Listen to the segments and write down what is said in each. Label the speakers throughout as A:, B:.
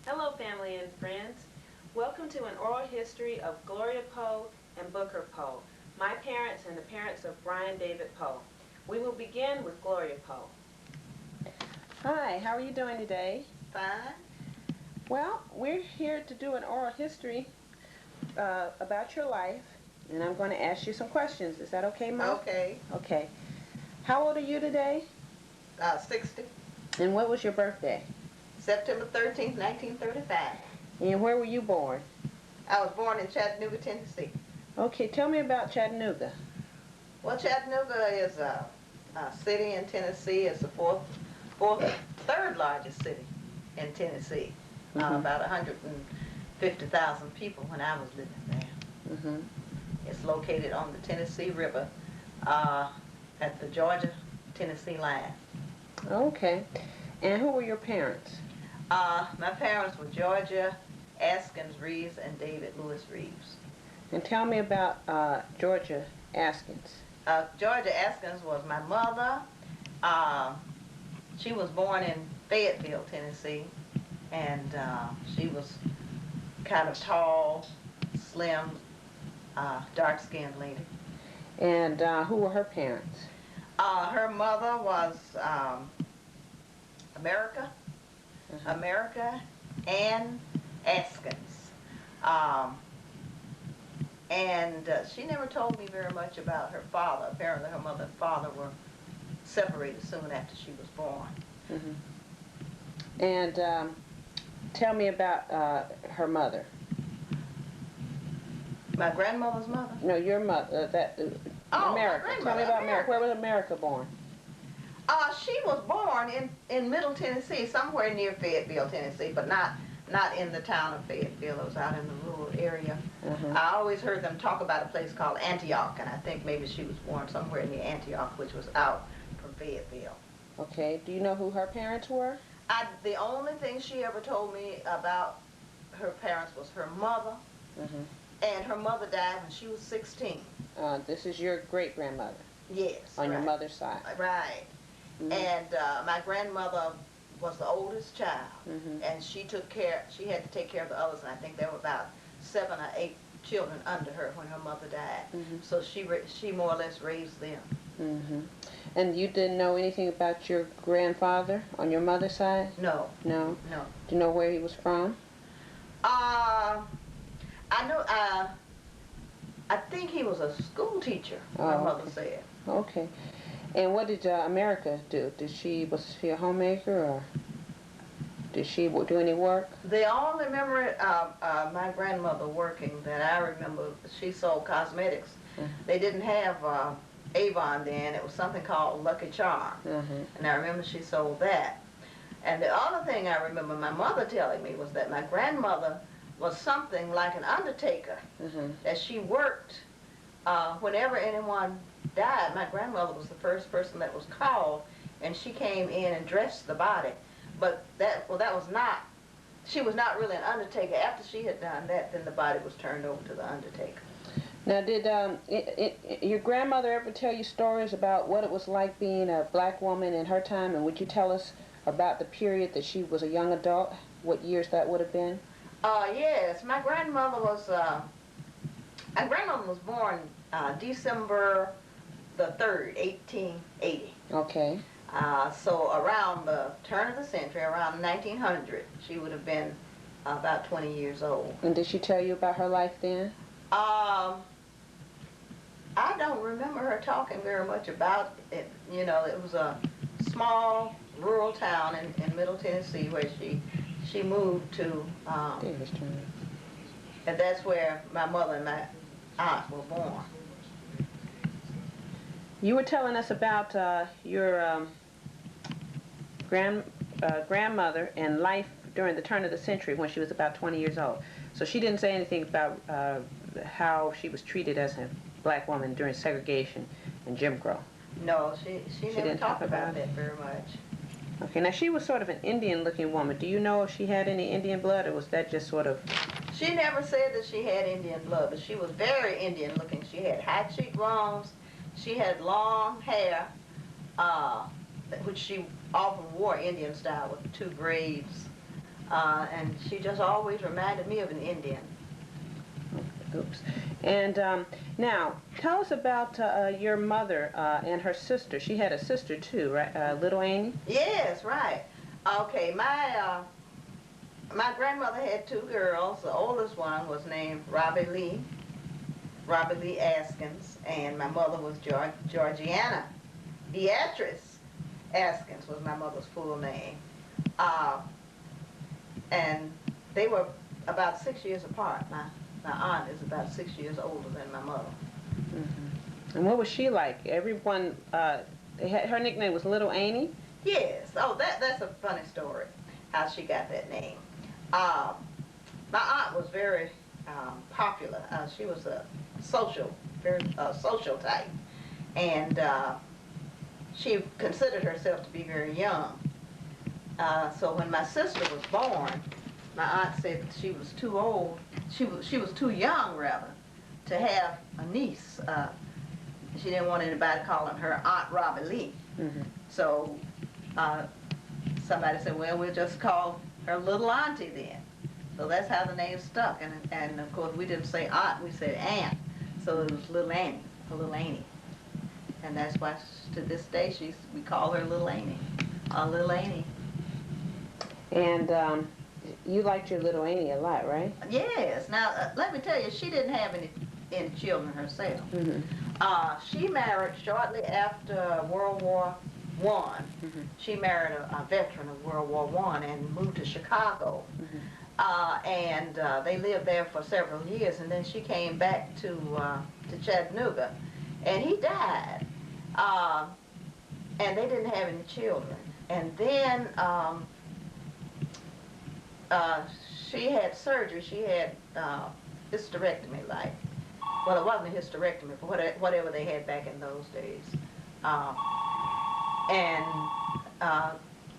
A: Hello, family and friends. Welcome to an oral history of Gloria Poe and Booker Poe, my parents and the parents of Brian David Poe. We will begin with Gloria Poe. Hi, how are you doing today?
B: Fine.
A: Well, we're here to do an oral history about your life, and I'm going to ask you some questions. Is that okay, Mom?
B: Okay.
A: Okay. How old are you today?
B: 60.
A: And what was your birthday?
B: September 13th, 1935.
A: And where were you born?
B: I was born in Chattanooga, Tennessee.
A: Okay, tell me about Chattanooga.
B: Well, Chattanooga is a city in Tennessee. It's the third largest city in Tennessee. About 150,000 people when I was living there. It's located on the Tennessee River at the Georgia-Tennessee line.
A: Okay. And who were your parents?
B: My parents were Georgia Askins Reeves and David Lewis Reeves.
A: And tell me about Georgia Askins.
B: Georgia Askins was my mother. She was born in Fayetteville, Tennessee, and she was kind of tall, slim, dark-skinned lady.
A: And who were her parents?
B: Her mother was America Ann Askins. And she never told me very much about her father. Apparently her mother and father were separated soon after she was born.
A: And tell me about her mother.
B: My grandmother's mother?
A: No, your mother. America. Tell me about America. Where was America born?
B: She was born in Middle Tennessee, somewhere near Fayetteville, Tennessee, but not in the town of Fayetteville. It was out in the rural area. I always heard them talk about a place called Antioch, and I think maybe she was born somewhere near Antioch, which was out from Fayetteville.
A: Okay. Do you know who her parents were?
B: The only thing she ever told me about her parents was her mother, and her mother died when she was 16.
A: This is your great-grandmother?
B: Yes.
A: On your mother's side?
B: Right. And my grandmother was the oldest child, and she had to take care of the others, and I think there were about 7 or 8 children under her when her mother died. So she more or less raised them.
A: And you didn't know anything about your grandfather on your mother's side?
B: No.
A: No?
B: No.
A: Do you know where he was from?
B: I know, I think he was a school teacher, my mother said.
A: Okay. And what did America do? Was she a homemaker, or did she do any work?
B: The only memory of my grandmother working that I remember, she sold cosmetics. They didn't have Avon then. It was something called Lucky Charm. And I remember she sold that. And the other thing I remember my mother telling me was that my grandmother was something like an undertaker, that she worked whenever anyone died. My grandmother was the first person that was called, and she came in and dressed the body. But she was not really an undertaker. After she had done that, then the body was turned over to the undertaker.
A: Now, did your grandmother ever tell you stories about what it was like being a black woman in her time? And would you tell us about the period that she was a young adult? What years that would have been?
B: Yes, my grandmother was born December the 3rd, 1880.
A: Okay.
B: So around the turn of the century, around 1900, she would have been about 20 years old.
A: And did she tell you about her life then?
B: I don't remember her talking very much about it. You know, it was a small rural town in Middle Tennessee where she moved to, and that's where my mother and my aunt were born.
A: You were telling us about your grandmother and life during the turn of the century when she was about 20 years old. So she didn't say anything about how she was treated as a black woman during segregation and Jim Crow.
B: No, she never talked about that very much.
A: Okay, now she was sort of an Indian-looking woman. Do you know if she had any Indian blood, or was that just sort of...
B: She never said that she had Indian blood, but she was very Indian-looking. She had high cheekbones. She had long hair, which she often wore Indian style with 2 braids. And she just always reminded me of an Indian.
A: Oops. And now, tell us about your mother and her sister. She had a sister too, right? Little Amy?
B: Yes, right. Okay, my grandmother had two girls. The oldest one was named Robbie Lee Askins, and my mother was Georgiana Beatrice Askins was my mother's full name. Uh, and they were about 6 years apart. My aunt is about 6 years older than my mother.
A: Mm-hmm. And what was she like? Everyone, her nickname was Little Amy?
B: Yes. Oh, that's a funny story, how she got that name. Uh, my aunt was very popular. She was a very social type. And she considered herself to be very young. So when my sister was born, my aunt said that she was too old. She was too young, rather, to have a niece. She didn't want anybody calling her Aunt Robbie Lee.
A: Mm-hmm.
B: So somebody said, well, we'll just call her Little Auntie then. So that's how the name stuck. And of course, we didn't say aunt, we said aunt. So it was Little Annie, or Little Annie. And that's why to this day we call her Little Amy, Little Annie.
A: And you liked your Little Annie a lot, right?
B: Yes. Now, let me tell you, she didn't have any children herself.
A: Mm-hmm.
B: She married shortly after World War I.
A: Mm-hmm.
B: She married a veteran of World War I and moved to Chicago.
A: Mm-hmm.
B: And they lived there for several years, and then she came back to Chattanooga, and he died. And they didn't have any children. And then she had surgery. She had hysterectomy, like. Well, it wasn't a hysterectomy, but whatever they had back in those days. And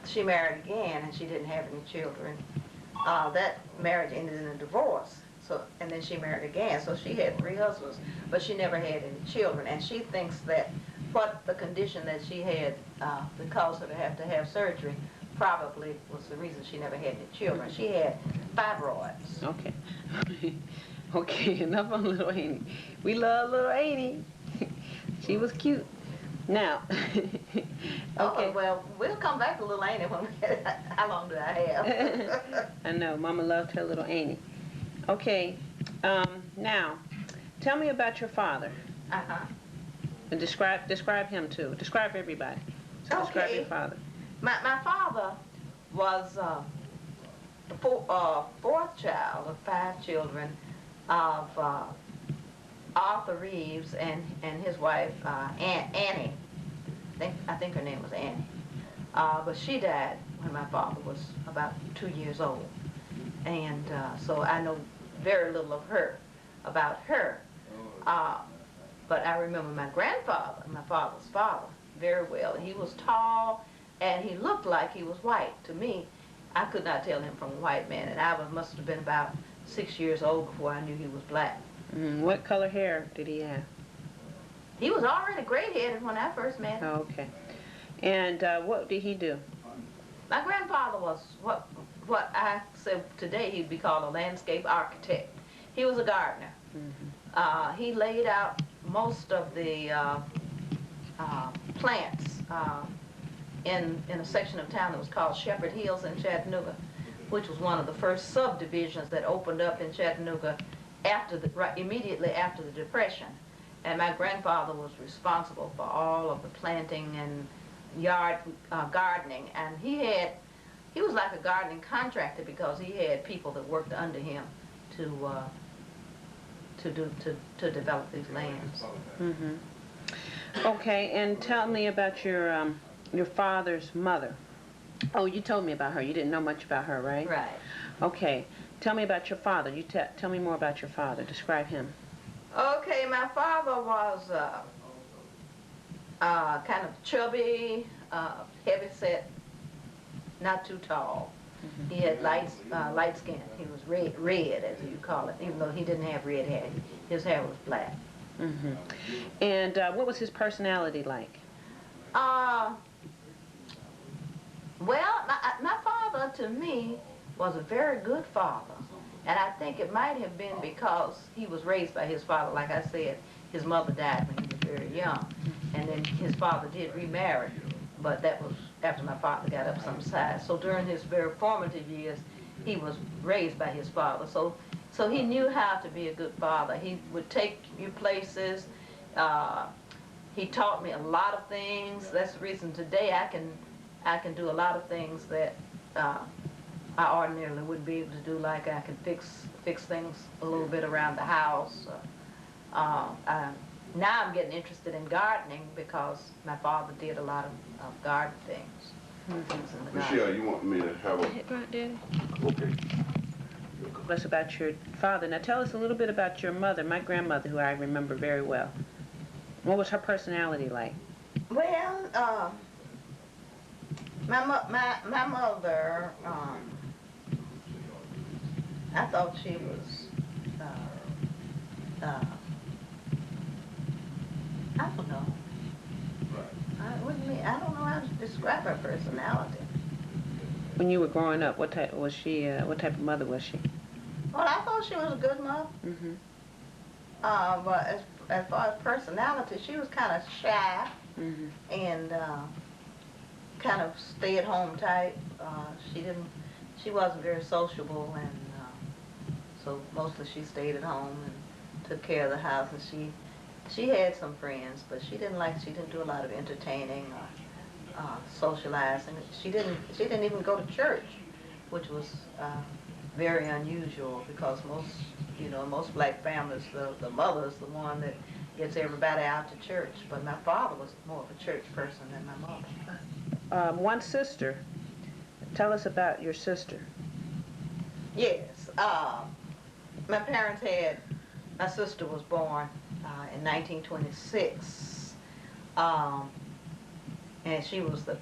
B: she married again, and she didn't have any children. That marriage ended in a divorce. So, and then she married again. So she had 3 husbands, but she never had any children. And she thinks that what the condition that she had that caused her to have surgery probably was the reason she never had any children. She had fibroids.
A: Okay. Okay, enough on Little Annie. We love Little Annie. She was cute. Now, okay.
B: Oh, well, we'll come back to Little Annie when we get, how long do I have?
A: I know, Mama loved her Little Annie. Okay, now, tell me about your father.
B: Uh-huh.
A: And describe him too. Describe everybody. So describe your father.
B: My father was the fourth child of 5 children of Arthur Reeves and his wife Annie. I think her name was Annie. But she died when my father was about 2 years old, and so I know very little about her. But I remember my grandfather, my father's father, very well. He was tall, and he looked like he was white. To me, I could not tell him from a white man, and I must have been about 6 years old before I knew he was black.
A: What color hair did he have?
B: He was already gray-headed when I first met him.
A: Oh, okay. And what did he do?
B: My grandfather was what I said today he'd be called a landscape architect. He was a gardener. Mm-hmm. He laid out most of the plants in a section of town that was called Shepherd Hills in Chattanooga, which was one of the first subdivisions that opened up in Chattanooga immediately after the Depression. And my grandfather was responsible for all of the planting and yard gardening, and he was like a gardening contractor because he had people that worked under him to develop these lands.
A: Mm-hmm. Okay, and tell me about your father's mother. Oh, you told me about her. You didn't know much about her, right?
B: Right.
A: Okay. Tell me about your father. Tell me more about your father. Describe him.
B: Okay, my father was kind of chubby, heavy-set, not too tall. Mm-hmm. He had light skin. He was red, as you call it, even though he didn't have red hair. His hair was black.
A: Mm-hmm. And what was his personality like?
B: Well, my father, to me, was a very good father. And I think it might have been because he was raised by his father. Like I said, his mother died when he was very young. And then his father did remarry, but that was after my father got up some side. So during his very formative years, he was raised by his father. So he knew how to be a good father. He would take you places. He taught me a lot of things. That's the reason today I can do a lot of things that I ordinarily wouldn't be able to do. Like I can fix things a little bit around the house. Now I'm getting interested in gardening because my father did a lot of garden things. Things in the garden.
C: Michelle, you want me to have a...
A: Hit right, Daddy.
C: Okay.
A: Tell us about your father. Now tell us a little bit about your mother, my grandmother, who I remember very well. What was her personality like?
B: Well, my mother, I thought she was, I don't know. I don't know how to describe her personality.
A: When you were growing up, what type was she? What type of mother was she?
B: Well, I thought she was a good mother.
A: Mm-hmm.
B: But as far as personality, she was kind of shy
A: Mm-hmm.
B: and kind of stay-at-home type. She wasn't very sociable, and so mostly she stayed at home and took care of the house. And she had some friends, but she didn't do a lot of entertaining or socializing. She didn't even go to church, which was very unusual because most black families, the mother's the one that gets everybody out to church. But my father was more of a church person than my mother.
A: One sister. Tell us about your sister.
B: Yes, my sister was born in 1926, and she was the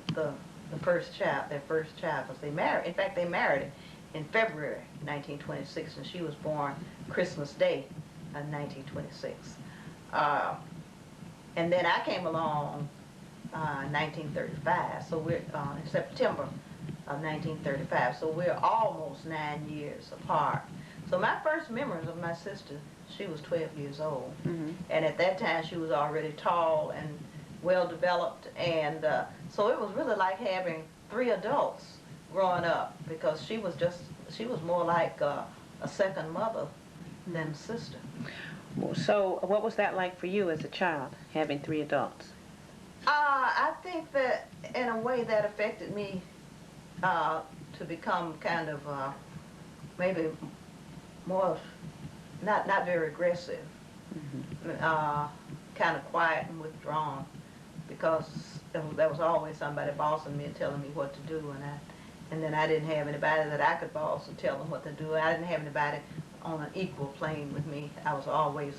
B: first child, their first child, because they married. In fact, they married in February 1926, and she was born Christmas Day of 1926. And then I came along in 1935, so we're in September of 1935, so we're almost 9 years apart. So my first memories of my sister, she was 12 years old,
A: Mm-hmm.
B: and at that time she was already tall and well developed, and so it was really like having 3 adults growing up, because she was more like a second mother than a sister.
A: So what was that like for you as a child, having 3 adults?
B: I think that in a way that affected me to become kind of maybe more, not very aggressive,
A: Mm-hmm.
B: kind of quiet and withdrawn, because there was always somebody bossing me and telling me what to do, and then I didn't have anybody that I could boss and tell them what to do. I didn't have anybody on an equal plane with me. I was always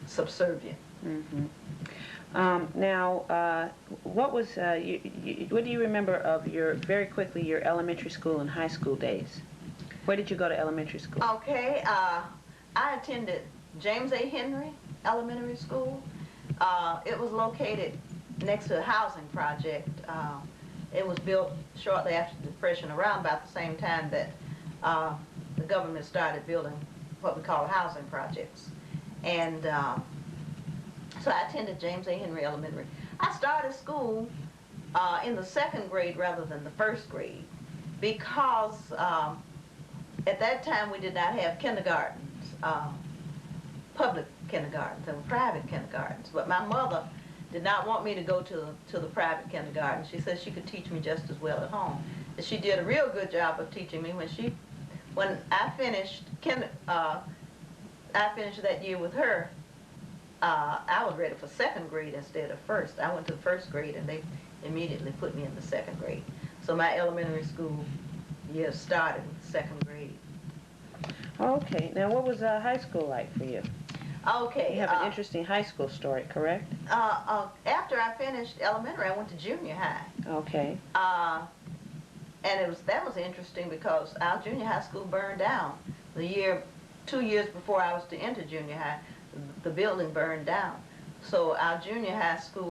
B: subservient.
A: Mm-hmm. Now, what do you remember of your elementary school and high school days? Where did you go to elementary school?
B: Okay, I attended James A. Henry Elementary School. It was located next to a housing project. It was built shortly after the Depression, around about the same time that the government started building what we call housing projects. And so I attended James A. Henry Elementary. I started school in the 2nd grade rather than the 1st grade because at that time we did not have kindergartens, public kindergartens. There were private kindergartens. But my mother did not want me to go to the private kindergarten. She said she could teach me just as well at home. And she did a real good job of teaching me. When I finished that year with her, I was ready for 2nd grade instead of 1st. I went to the 1st grade and they immediately put me in the 2nd grade. So my elementary school years started with 2nd grade.
A: Okay. Now, what was high school like for you?
B: Okay.
A: You have an interesting high school story, correct?
B: After I finished elementary, I went to junior high.
A: Okay.
B: And that was interesting because our junior high school burned down. 2 years before I was to enter junior high, the building burned down. So our junior high school